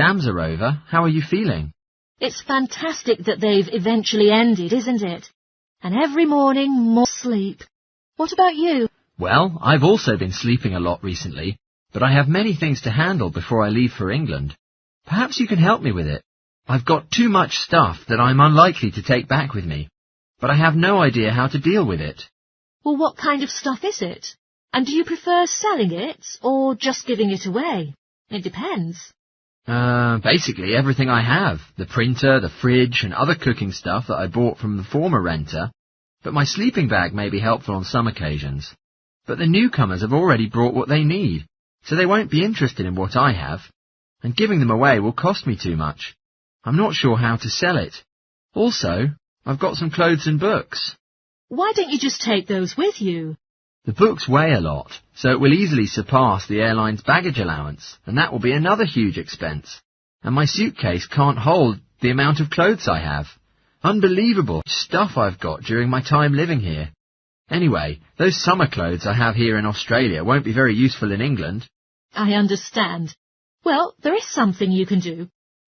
Exams are over. How are you feeling? It's fantastic that they've eventually ended, isn't it? And every morning, more sleep. What about you? Well, I've also been sleeping a lot recently, but I have many things to handle before I leave for England. Perhaps you can help me with it. I've got too much stuff that I'm unlikely to take back with me, but I have no idea how to deal with it. Well, what kind of stuff is it? And do you prefer selling it or just giving it away? It depends. Basically everything I have. The printer, the fridge, and other cooking stuff that I bought from the former renter. But my sleeping bag may be helpful on some occasions. But the newcomers have already brought what they need, so they won't be interested in what I have. And giving them away will cost me too much. I'm not sure how to sell it. Also, I've got some clothes and books. Why don't you just take those with you? The books weigh a lot, so it will easily surpass the airline's baggage allowance, and that will be another huge expense. And my suitcase can't hold the amount of clothes I have. Unbelievable stuff I've got during my time living here. Anyway, those summer clothes I have here in Australia won't be very useful in England. I understand. Well, there is something you can do.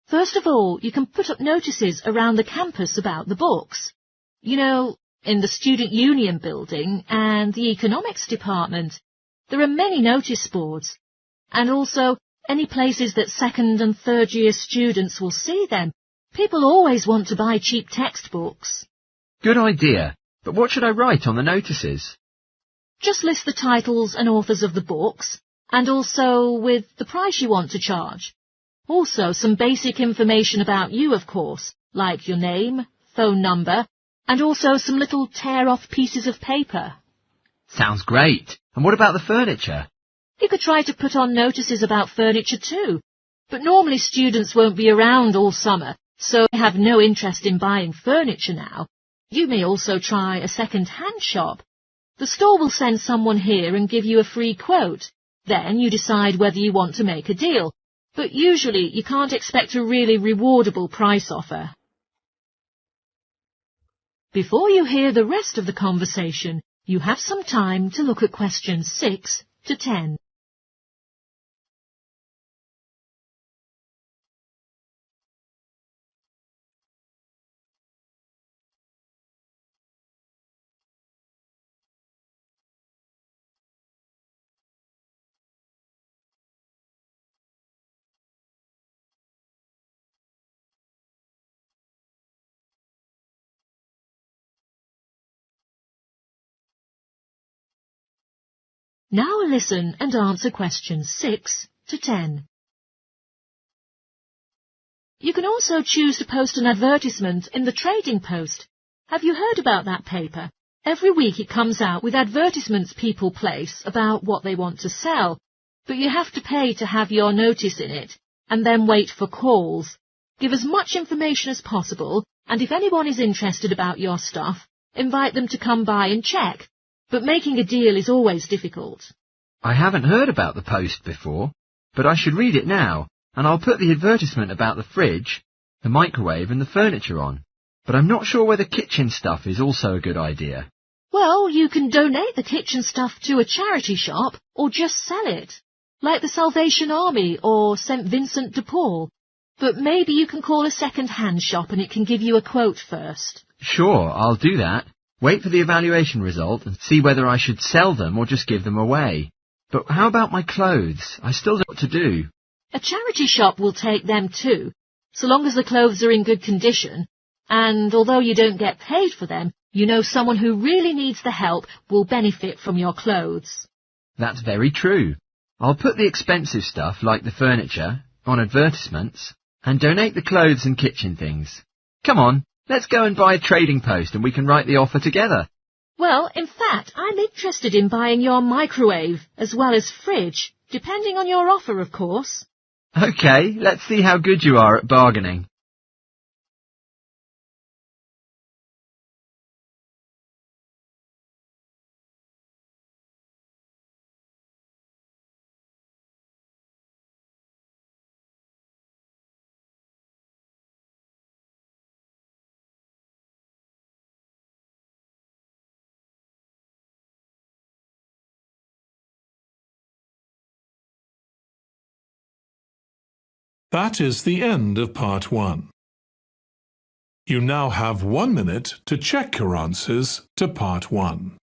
First of all, you can put up notices around the campus about the books. You know, in the Student Union building and the Economics department. There are many notice boards. And also, any places that second and third year students will see them. People always want to buy cheap textbooks. Good idea. But what should I write on the notices? Just list the titles and authors of the books, and also with the price you want to charge. Also, some basic information about you, of course, like your name, phone number, and also some little tear-off pieces of paper. Sounds great. And what about the furniture? You could try to put on notices about furniture too, but normally students won't be around all summer, so they have no interest in buying furniture now. You may also try a second-hand shop. The store will send someone here and give you a free quote. Then you decide whether you want to make a deal, but usually you can't expect a really rewardable price offer. Before you hear the rest of the conversation, you have some time to look at questions 6 to 10. Now listen and answer questions 6 to 10. You can also choose to post an advertisement in the Trading Post. Have you heard about that paper? Every week it comes out with advertisements people place about what they want to sell, but you have to pay to have your notice in it, and then wait for calls. Give as much information as possible, and if anyone is interested about your stuff, invite them to come by and check. But making a deal is always difficult. I haven't heard about the Post before, but I should read it now, and I'll put the advertisement about the fridge, the microwave and the furniture on. But I'm not sure whether kitchen stuff is also a good idea. Well, you can donate the kitchen stuff to a charity shop, or just sell it, like the Salvation Army or St. Vincent de Paul. But maybe you can call a second-hand shop and it can give you a quote first. Sure, I'll do that. Wait for the evaluation result and see whether I should sell them or just give them away. But how about my clothes? I still don't know what to do. A charity shop will take them too, so long as the clothes are in good condition. And although you don't get paid for them, you know someone who really needs the help will benefit from your clothes. That's very true. I'll put the expensive stuff, like the furniture, on advertisements, and donate the clothes and kitchen things. Come on, let's go and buy a Trading Post and we can write the offer together. Well, in fact, I'm interested in buying your microwave as well as fridge, depending on your offer, of course. OK, let's see how good you are at bargaining. That is the end of part 1. You now have 1 minute to check your answers to part 1.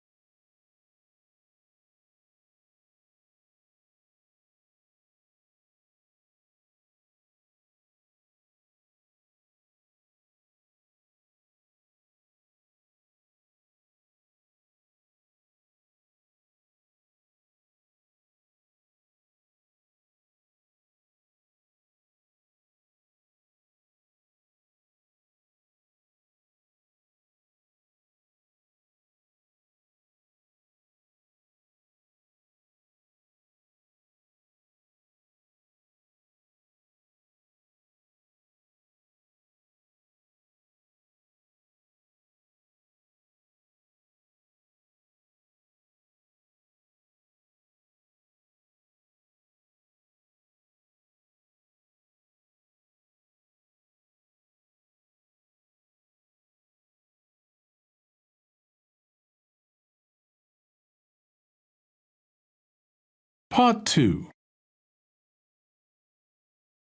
Part 2.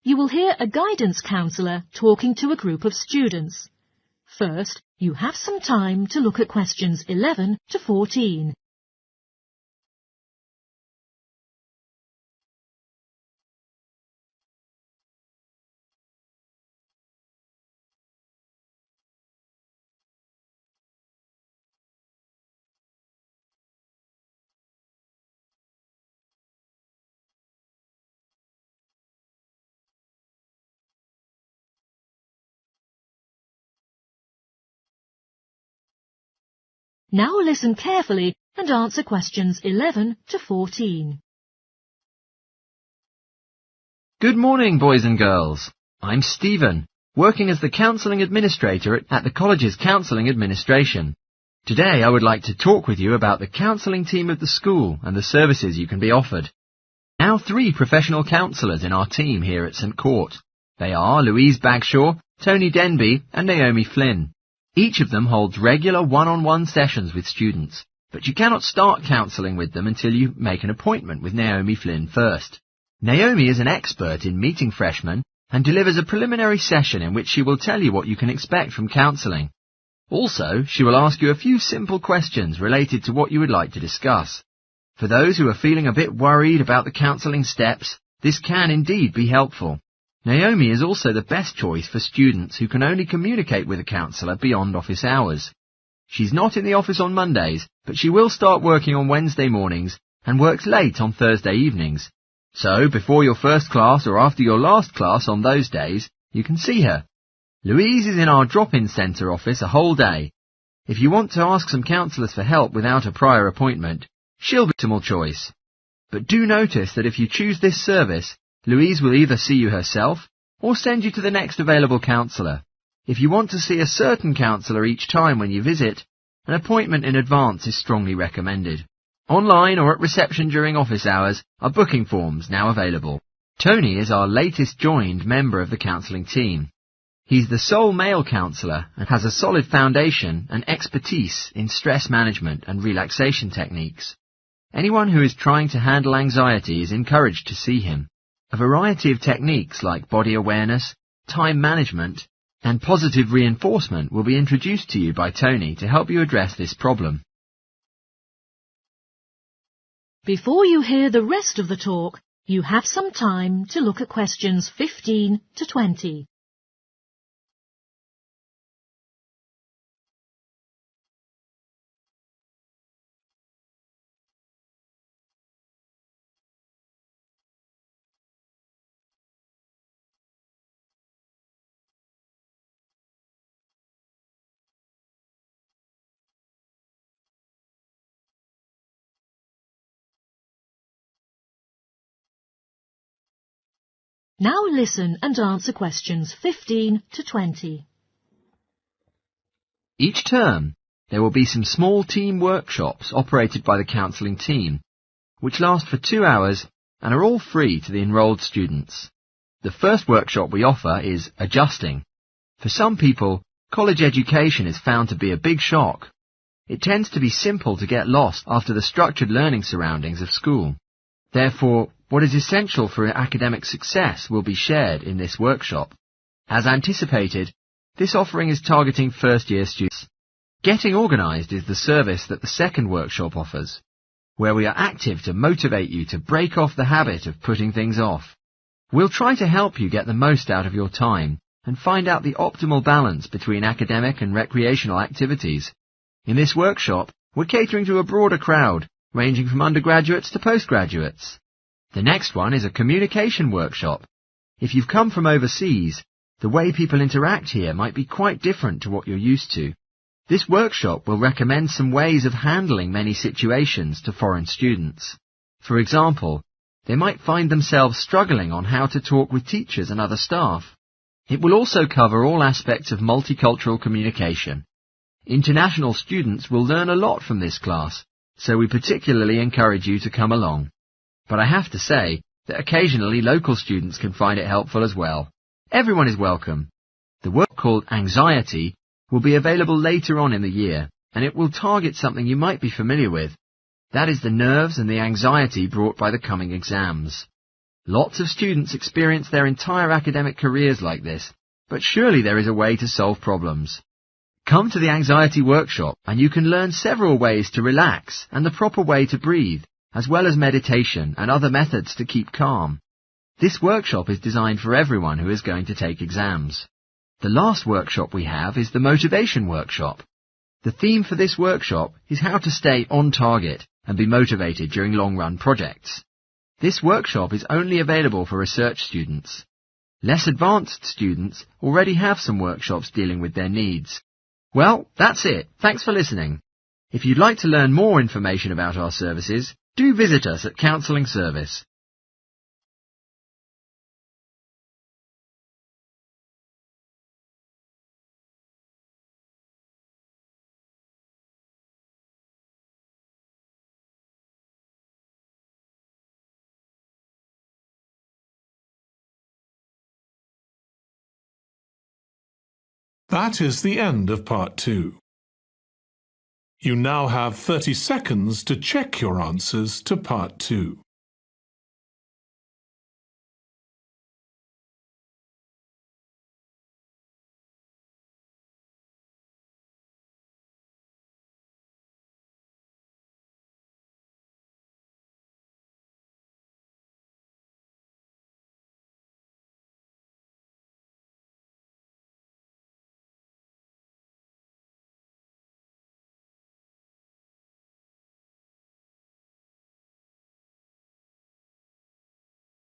You will hear a guidance counsellor talking to a group of students. First, you have some time to look at questions 11 to 14. Now listen carefully and answer questions 11 to 14. Good morning, boys and girls. I'm Stephen, working as the counselling administrator at the college's counselling administration. Today I would like to talk with you about the counselling team of the school and the services you can be offered. Now 3 professional counsellors in our team here at St Court. They are Louise Bagshaw, Tony Denby and Naomi Flynn. Each of them holds regular one-on-one sessions with students, but you cannot start counselling with them until you make an appointment with Naomi Flynn first. Naomi is an expert in meeting freshmen and delivers a preliminary session in which she will tell you what you can expect from counselling. Also, she will ask you a few simple questions related to what you would like to discuss. For those who are feeling a bit worried about the counselling steps, this can indeed be helpful. Naomi is also the best choice for students who can only communicate with a counsellor beyond office hours. She's not in the office on Mondays, but she will start working on Wednesday mornings and works late on Thursday evenings. So, before your first class or after your last class on those days, you can see her. Louise is in our drop-in centre office a whole day. If you want to ask some counsellors for help without a prior appointment, she'll be the optimal choice. But do notice that if you choose this service, Louise will either see you herself or send you to the next available counsellor. If you want to see a certain counsellor each time when you visit, an appointment in advance is strongly recommended. Online or at reception during office hours are booking forms now available. Tony is our latest joined member of the counselling team. He's the sole male counsellor and has a solid foundation and expertise in stress management and relaxation techniques. Anyone who is trying to handle anxiety is encouraged to see him. A variety of techniques like body awareness, time management, and positive reinforcement will be introduced to you by Tony to help you address this problem. Before you hear the rest of the talk, you have some time to look at questions 15 to 20. Now listen and answer questions 15 to 20. Each term, there will be some small team workshops operated by the counselling team, which last for 2 hours and are all free to the enrolled students. The first workshop we offer is adjusting. For some people, college education is found to be a big shock. It tends to be simple to get lost after the structured learning surroundings of school. Therefore, What is essential for academic success will be shared in this workshop. As anticipated, this offering is targeting first-year students. Getting Organised is the service that the second workshop offers, where we are active to motivate you to break off the habit of putting things off. We'll try to help you get the most out of your time and find out the optimal balance between academic and recreational activities. In this workshop, we're catering to a broader crowd, ranging from undergraduates to postgraduates. The next one is a communication workshop. If you've come from overseas, the way people interact here might be quite different to what you're used to. This workshop will recommend some ways of handling many situations to foreign students. For example, they might find themselves struggling on how to talk with teachers and other staff. It will also cover all aspects of multicultural communication. International students will learn a lot from this class, so we particularly encourage you to come along. But I have to say that occasionally local students can find it helpful as well. Everyone is welcome. The work called Anxiety will be available later on in the year, and it will target something you might be familiar with. That is the nerves and the anxiety brought by the coming exams. Lots of students experience their entire academic careers like this, but surely there is a way to solve problems. Come to the Anxiety Workshop and you can learn several ways to relax and the proper way to breathe, as well as meditation and other methods to keep calm. This workshop is designed for everyone who is going to take exams. The last workshop we have is the Motivation Workshop. The theme for this workshop is how to stay on target and be motivated during long-run projects. This workshop is only available for research students. Less advanced students already have some workshops dealing with their needs. Well, that's it. Thanks for listening. If you'd like to learn more information about our services, do visit us at Counselling Service. That is the end of part 2. You now have 30 seconds to check your answers to part 2.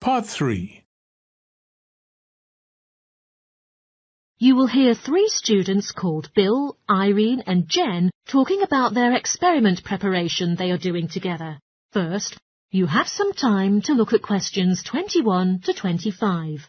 Part 3. You will hear 3 students called Bill, Irene and Jen talking about their experiment preparation they are doing together. First, you have some time to look at questions 21 to 25.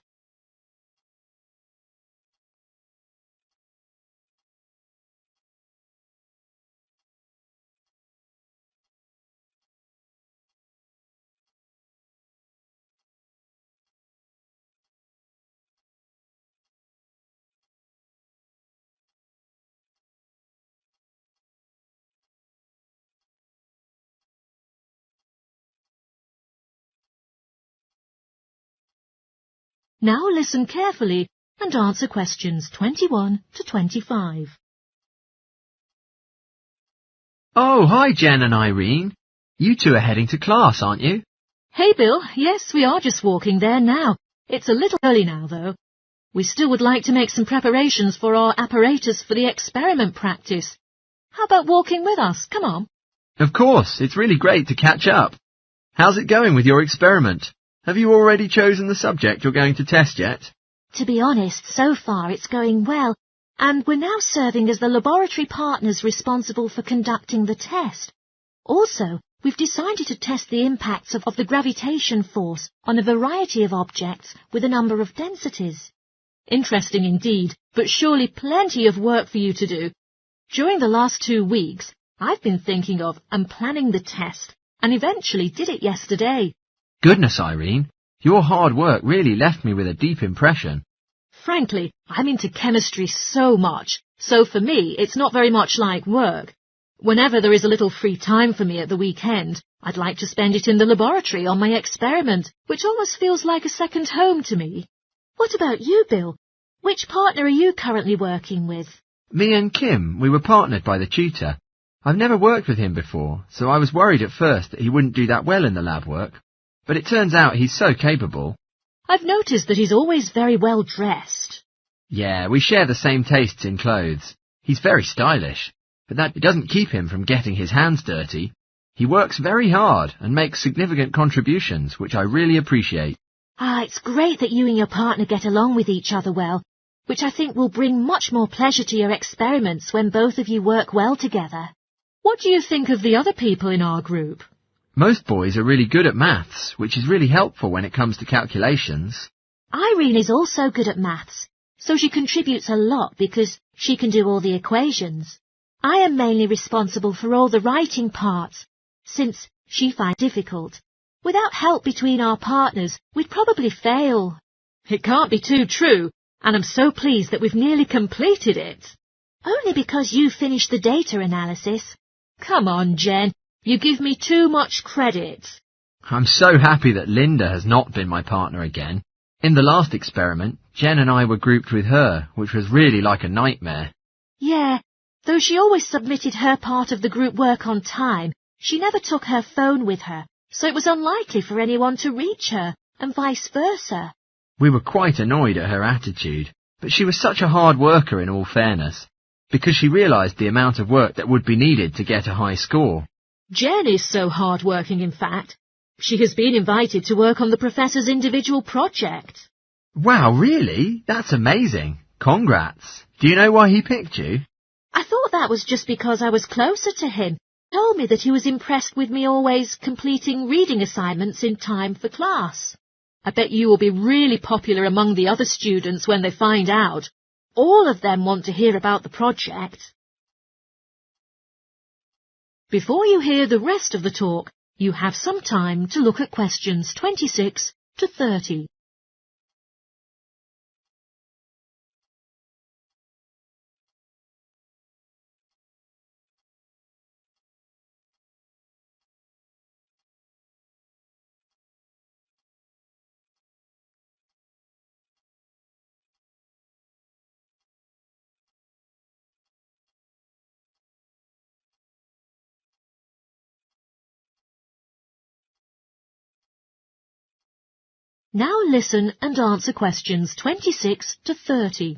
Now listen carefully and answer questions 21 to 25. Oh, hi Jen and Irene. You two are heading to class, aren't you? Hey Bill, yes, we are just walking there now. It's a little early now though. We still would like to make some preparations for our apparatus for the experiment practice. How about walking with us? Come on. Of course, it's really great to catch up. How's it going with your experiment? Have you already chosen the subject you're going to test yet? To be honest, so far it's going well, and we're now serving as the laboratory partners responsible for conducting the test. Also, we've decided to test the impacts of the gravitation force on a variety of objects with a number of densities. Interesting indeed, but surely plenty of work for you to do. During the last 2 weeks, I've been thinking of and planning the test, and eventually did it yesterday. Goodness, Irene, your hard work really left me with a deep impression. Frankly, I'm into chemistry so much, so for me it's not very much like work. Whenever there is a little free time for me at the weekend, I'd like to spend it in the laboratory on my experiment, which almost feels like a second home to me. What about you, Bill? Which partner are you currently working with? Me and Kim, we were partnered by the tutor. I've never worked with him before, so I was worried at first that he wouldn't do that well in the lab work. But it turns out he's so capable. I've noticed that he's always very well dressed. Yeah, we share the same tastes in clothes. He's very stylish, but that doesn't keep him from getting his hands dirty. He works very hard and makes significant contributions, which I really appreciate. It's great that you and your partner get along with each other well, which I think will bring much more pleasure to your experiments when both of you work well together. What do you think of the other people in our group? Most boys are really good at maths, which is really helpful when it comes to calculations. Irene is also good at maths, so she contributes a lot because she can do all the equations. I am mainly responsible for all the writing parts, since she finds it difficult. Without help between our partners, we'd probably fail. It can't be too true, and I'm so pleased that we've nearly completed it. Only because you finished the data analysis. Come on, Jen, you give me too much credit. I'm so happy that Linda has not been my partner again. In the last experiment, Jen and I were grouped with her, which was really like a nightmare. Yeah, though she always submitted her part of the group work on time, she never took her phone with her, so it was unlikely for anyone to reach her, and vice versa. We were quite annoyed at her attitude, but she was such a hard worker in all fairness, because she realised the amount of work that would be needed to get a high score. Jen is so hard-working, in fact. She has been invited to work on the professor's individual project. Wow, really? That's amazing. Congrats. Do you know why he picked you? I thought that was just because I was closer to him. He told me that he was impressed with me always completing reading assignments in time for class. I bet you will be really popular among the other students when they find out. All of them want to hear about the project. Before you hear the rest of the talk, you have some time to look at questions 26 to 30. Now listen and answer questions 26 to 30.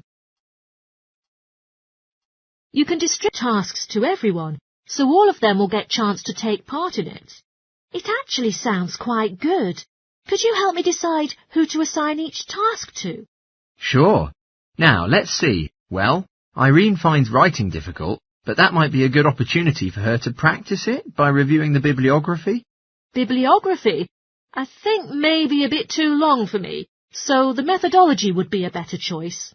You can distribute tasks to everyone, so all of them will get a chance to take part in it. It actually sounds quite good. Could you help me decide who to assign each task to? Sure. Now, let's see. Well, Irene finds writing difficult, but that might be a good opportunity for her to practice it by reviewing the bibliography. Bibliography? I think maybe a bit too long for me, so the methodology would be a better choice.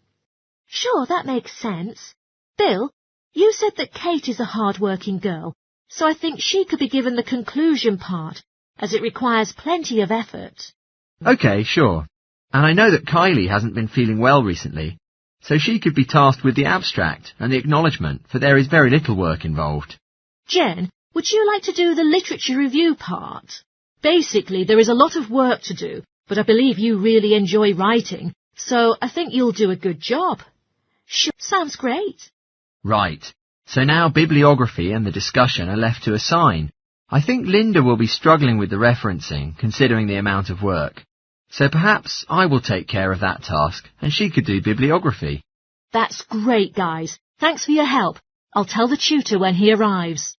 Sure, that makes sense. Bill, you said that Kate is a hard-working girl, so I think she could be given the conclusion part, as it requires plenty of effort. OK, sure. And I know that Kylie hasn't been feeling well recently, so she could be tasked with the abstract and the acknowledgement, for there is very little work involved. Jen, would you like to do the literature review part? Basically, there is a lot of work to do, but I believe you really enjoy writing, so I think you'll do a good job. Sure, sounds great. Right. So now bibliography and the discussion are left to assign. I think Linda will be struggling with the referencing, considering the amount of work. So perhaps I will take care of that task, and she could do bibliography. That's great, guys. Thanks for your help. I'll tell the tutor when he arrives.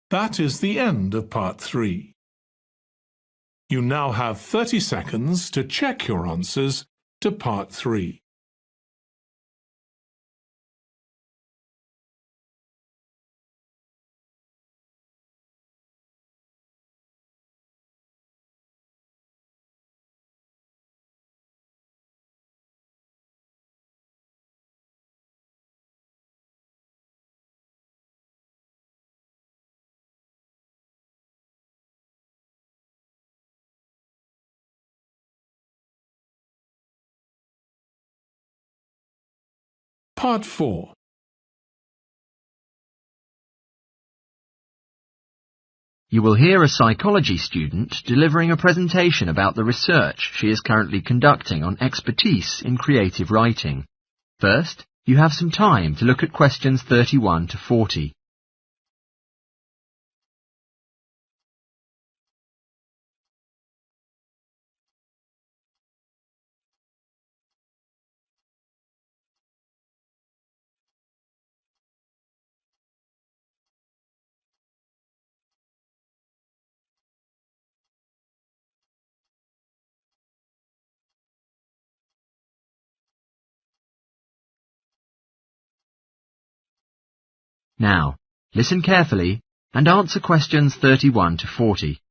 That is the end of part 3. You now have 30 seconds to check your answers to part 3. Part 4. You will hear a psychology student delivering a presentation about the research she is currently conducting on expertise in creative writing. First, you have some time to look at questions 31 to 40. Now, listen carefully and answer questions 31 to 40.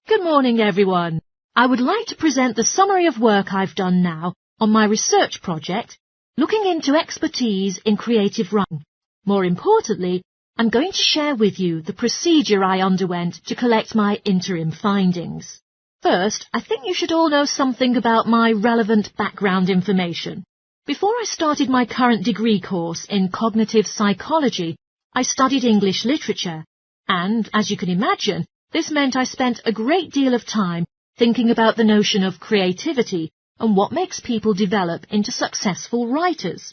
Good morning, everyone. I would like to present the summary of work I've done now on my research project, looking into expertise in creative writing. More importantly, I'm going to share with you the procedure I underwent to collect my interim findings. First, I think you should all know something about my relevant background information. Before I started my current degree course in cognitive psychology, I studied English literature, and, as you can imagine, this meant I spent a great deal of time thinking about the notion of creativity and what makes people develop into successful writers.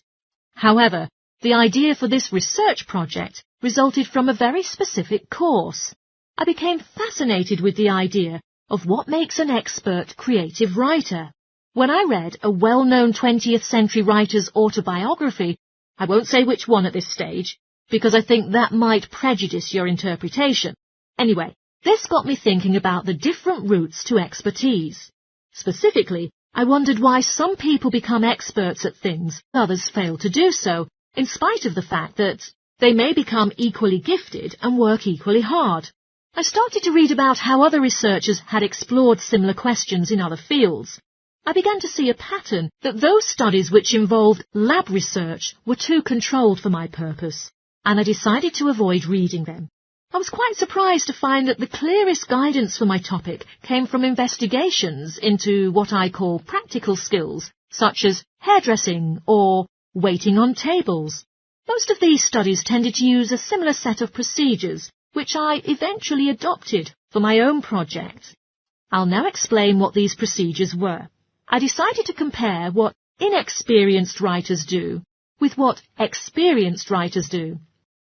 However, the idea for this research project resulted from a very specific course. I became fascinated with the idea of what makes an expert creative writer. When I read a well-known 20th century writer's autobiography, I won't say which one at this stage, because I think that might prejudice your interpretation. Anyway, this got me thinking about the different routes to expertise. Specifically, I wondered why some people become experts at things, others fail to do so, in spite of the fact that they may become equally gifted and work equally hard. I started to read about how other researchers had explored similar questions in other fields. I began to see a pattern that those studies which involved lab research were too controlled for my purpose, and I decided to avoid reading them. I was quite surprised to find that the clearest guidance for my topic came from investigations into what I call practical skills, such as hairdressing or waiting on tables. Most of these studies tended to use a similar set of procedures, which I eventually adopted for my own project. I'll now explain what these procedures were. I decided to compare what inexperienced writers do with what experienced writers do.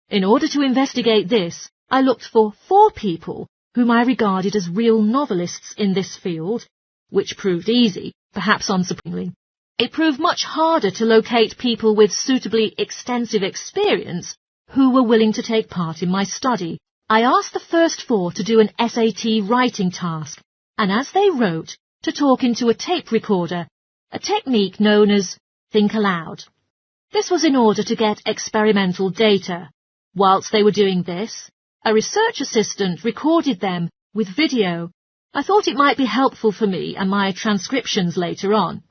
In order to investigate this, I looked for 4 people whom I regarded as real novelists in this field, which proved easy, perhaps unsurprisingly. It proved much harder to locate people with suitably extensive experience who were willing to take part in my study. I asked the first 4 to do an SAT writing task, and as they wrote, to talk into a tape recorder, a technique known as think aloud. This was in order to get experimental data. Whilst they were doing this, a research assistant recorded them with video. I thought it might be helpful for me and my transcriptions later on.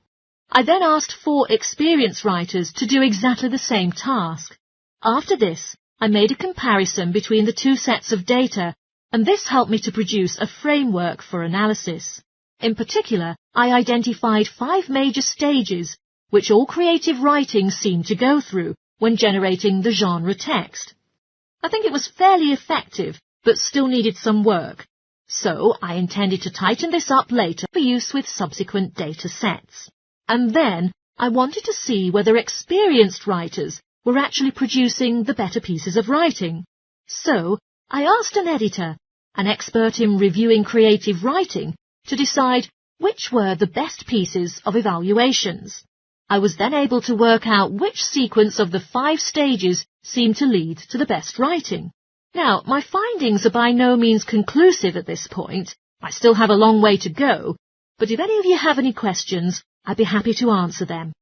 I then asked 4 experienced writers to do exactly the same task. After this, I made a comparison between the 2 sets of data, and this helped me to produce a framework for analysis. In particular, I identified 5 major stages which all creative writing seemed to go through when generating the genre text. I think it was fairly effective, but still needed some work, so I intended to tighten this up later for use with subsequent data sets. And then I wanted to see whether experienced writers were actually producing the better pieces of writing. So I asked an editor, an expert in reviewing creative writing, to decide which were the best pieces of evaluations. I was then able to work out which sequence of the 5 stages seemed to lead to the best writing. Now, my findings are by no means conclusive at this point. I still have a long way to go, but if any of you have any questions, I'd be happy to answer them.